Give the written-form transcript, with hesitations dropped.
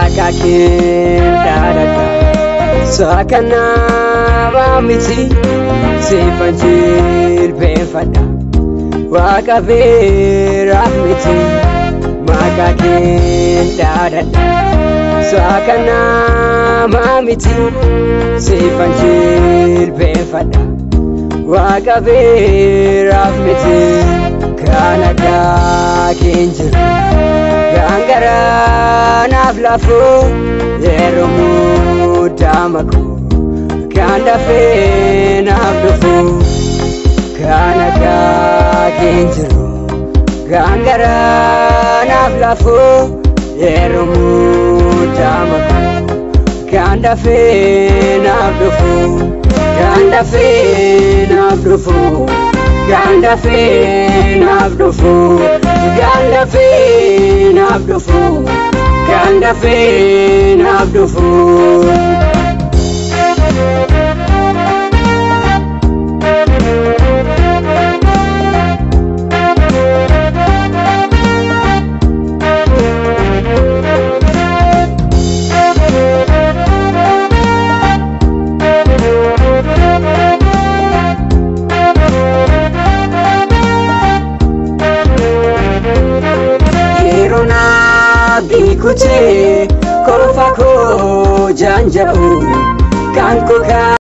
makakin dadada sakana mamiti sifanjir befada wakabe rahmiti makakin dadada sakana mamiti sifanjir befada wakabe rahmiti kanada kinjir gangara naflafu yerumu damaku kanda fe naflafu kanada kinjir gangara naflafu yerumu damaku kanda fe naflafu kanda fe naflafu Ganda fe nafdufu, ganda fe nafdufu, ganda fe nafdufu. Bikuce, kofako janjau, kanku